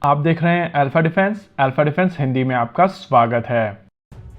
आप देख रहे हैं अल्फा डिफेंस हिंदी में आपका स्वागत है।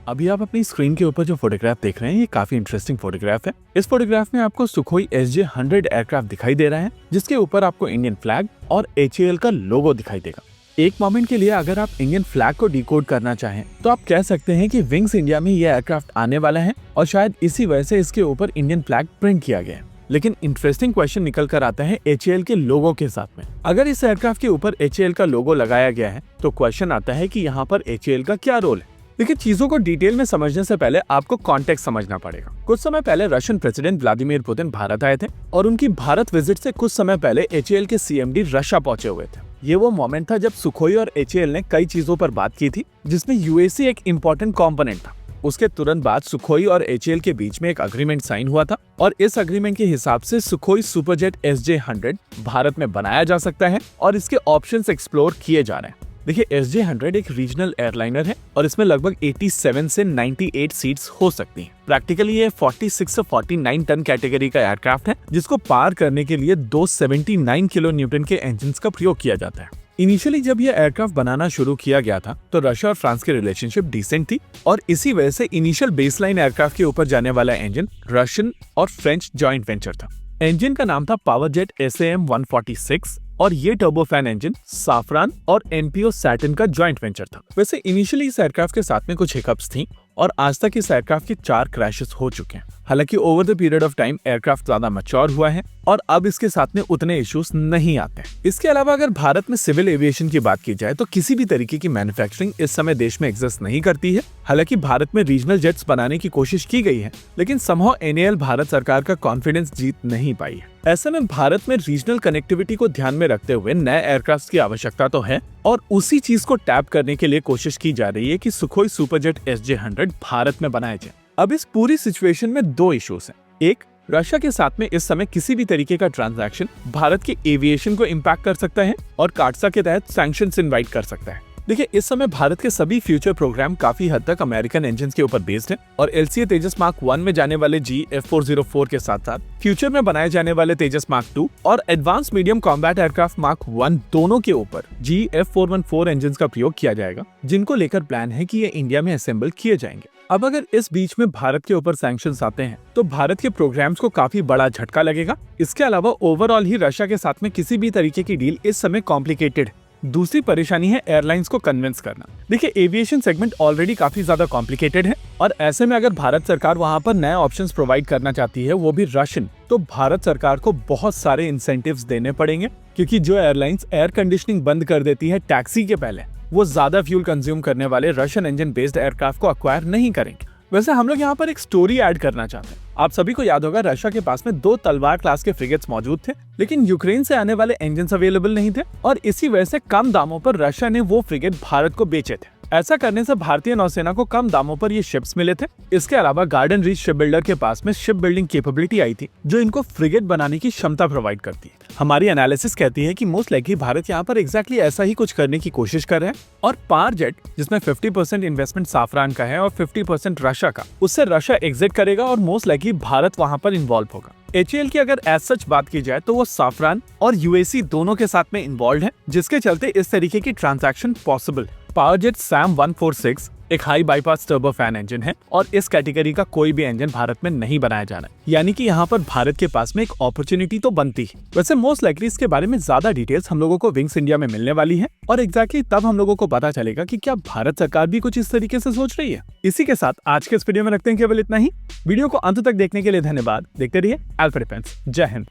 अभी आप अपनी स्क्रीन के ऊपर जो फोटोग्राफ देख रहे हैं ये काफी इंटरेस्टिंग फोटोग्राफ है। इस फोटोग्राफ में आपको सुखोई SJ-100 एयरक्राफ्ट दिखाई दे रहा है, जिसके ऊपर आपको इंडियन फ्लैग और HAL का लोगो दिखाई देगा। एक मोमेंट के लिए अगर आप इंडियन फ्लैग को डिकोड करना चाहें तो आप कह सकते हैं कि विंग्स इंडिया में ये एयरक्राफ्ट आने वाला है और शायद इसी वजह से इसके ऊपर इंडियन फ्लैग प्रिंट किया गया है। लेकिन इंटरेस्टिंग क्वेश्चन निकल कर आता है HAL के लोगो के साथ में। अगर इस एयरक्राफ्ट के ऊपर HAL का लोगो लगाया गया है तो क्वेश्चन आता है कि यहाँ पर HAL का क्या रोल है। देखिए, चीजों को डिटेल में समझने से पहले आपको कॉन्टेक्स्ट समझना पड़ेगा। कुछ समय पहले Russian president Vladimir Putin Bharat आए थे और उनकी भारत विजिट से कुछ समय पहले HAL के CMD रशिया पहुंचे हुए थे। ये वो मोमेंट था जब सुखोई और HAL ने कई चीजों पर बात की थी, जिसमें UAC एक इम्पोर्टेंट कॉम्पोनेंट था। उसके तुरंत बाद सुखोई और HAL के बीच में एक अग्रीमेंट साइन हुआ था और इस अग्रीमेंट के हिसाब से सुखोई सुपरजेट SJ-100 भारत में बनाया जा सकता है और इसके ऑप्शंस एक्सप्लोर किए जा रहे हैं। देखिए, SJ-100 एक रीजनल एयरलाइनर है और इसमें लगभग 87 से 98 सीट्स हो सकती हैं। प्रैक्टिकली ये 46 से 49 टन कैटेगरी का एयरक्राफ्ट है, जिसको पार करने के लिए 279 किलो न्यूटन के इंजन्स का प्रयोग किया जाता है। इनिशियली जब यह एयरक्राफ्ट बनाना शुरू किया गया था तो रशिया और फ्रांस की रिलेशनशिप डिसेंट थी और इसी वजह से इनिशियल बेसलाइन एयरक्राफ्ट के ऊपर जाने वाला इंजन रशियन और फ्रेंच जॉइंट वेंचर था। इंजन का नाम था पावरजेट SAM-146 और ये टर्बोफैन इंजन साफरान और NPO सैटर्न का जॉइंट वेंचर था। वैसे इनिशियली इस एयरक्राफ्ट के साथ में कुछ हिकअप्स थी और आज तक इस एयरक्राफ्ट के 4 क्रैशेस हो चुके हैं। हालांकि over the period of time aircraft ज्यादा मैच्योर हुआ है और अब इसके साथ में उतने इश्यूज नहीं आते। इसके अलावा अगर भारत में सिविल एविएशन की बात की जाए तो किसी भी तरीके की मैन्युफैक्चरिंग इस समय देश में एग्जिस्ट नहीं करती है। हालांकि भारत में रीजनल जेट्स बनाने की कोशिश की गई है, लेकिन समहाउ NAL भारत सरकार का कॉन्फिडेंस जीत नहीं पाई है। ऐसे में भारत में रीजनल कनेक्टिविटी को ध्यान में रखते हुए नए एयरक्राफ्ट की आवश्यकता तो है और उसी चीज को टैप करने के लिए कोशिश की जा रही है कि सुखोई सुपरजेट SJ-100 भारत में बनाया जाए। अब इस पूरी सिचुएशन में 2 इश्यूज हैं। एक, रशिया के साथ में इस समय किसी भी तरीके का ट्रांजैक्शन भारत के एविएशन को इम्पैक्ट कर सकता है और काटसा के तहत सैंक्शंस इनवाइट कर सकता है। देखिए, इस समय भारत के सभी फ्यूचर प्रोग्राम काफी हद तक अमेरिकन इंजन के ऊपर बेस्ड है और LCA तेजस मार्क 1 में जाने वाले GF404 के साथ साथ फ्यूचर में बनाए जाने वाले तेजस मार्क 2 और advance medium combat aircraft mark 1 दोनों के ऊपर GF414 इंजन का प्रयोग किया जाएगा, जिनको लेकर प्लान है कि ये इंडिया में असेंबल किए जाएंगे। अब अगर इस बीच में भारत के ऊपर सैंक्शंस आते हैं तो भारत के प्रोग्राम्स को काफी बड़ा झटका लगेगा। इसके अलावा ओवरऑल ही रशिया के साथ में किसी भी तरीके की डील इस समय कॉम्प्लिकेटेड है। दूसरी परेशानी है एयरलाइंस को कन्विंस करना। देखिए, एविएशन सेगमेंट ऑलरेडी काफी ज्यादा कॉम्प्लिकेटेड है और ऐसे में अगर भारत सरकार वहां पर नए ऑप्शंस प्रोवाइड करना चाहती है, वो भी रशियन, तो भारत सरकार को बहुत सारे इंसेंटिव्स देने पड़ेंगे, क्योंकि जो एयरलाइंस एयर कंडीशनिंग बंद कर देती है टैक्सी के पहले, वो ज्यादा फ्यूल कंज्यूम करने वाले रशियन इंजन बेस्ड एयरक्राफ्ट को अक्वायर नहीं करेंगे। वैसे हम लोग यहाँ पर एक स्टोरी ऐड करना चाहते हैं। आप सभी को याद होगा रशिया के पास में 2 तलवार क्लास के फ्रिगेट्स मौजूद थे, लेकिन यूक्रेन से आने वाले इंजन्स अवेलेबल नहीं थे और इसी वजह से कम दामों पर रशिया ने वो फ्रिगेट भारत को बेचे थे। ऐसा करने से भारतीय नौसेना को कम दामों पर ये शिप्स मिले थे। इसके अलावा गार्डन रीच शिप बिल्डर के पास में शिप बिल्डिंग कैपेबिलिटी आई थी, जो इनको फ्रिगेट बनाने की क्षमता प्रोवाइड करती है। हमारी एनालिसिस कहती है कि मोस्ट लाइकली भारत यहाँ पर एग्जैक्टली ऐसा ही कुछ करने की कोशिश कर रहे हैं और पावरजेट, जिसमें 50% इन्वेस्टमेंट साफरान का है और 50% रशिया का, उससे रशिया एग्जिट करेगा और मोस्ट लाइकली भारत वहां पर इन्वॉल्व होगा। HAL की अगर एज सच बात की जाए तो वो साफरान और UAC दोनों के साथ में इन्वॉल्व है, जिसके चलते इस तरीके की ट्रांजैक्शन पॉसिबल। पावरजेट SAM-146 एक हाई बाईपास टर्बोफैन इंजन है और इस कैटेगरी का कोई भी इंजन भारत में नहीं बनाया जाना है, यानी कि यहाँ पर भारत के पास में एक अपॉर्चुनिटी तो बनती है। वैसे मोस्ट लाइकली इसके बारे में ज्यादा डिटेल्स हम लोगों को विंग्स इंडिया में मिलने वाली है और एग्जैक्टली तब हम लोगों को पता चलेगा कि क्या भारत सरकार भी कुछ इस तरीके से सोच रही है। इसी के साथ आज के इस वीडियो में रखते हैं केवल इतना ही। वीडियो को अंत तक देखने के लिए धन्यवाद। देखते रहिए अल्फा डिफेंस। जय हिंद।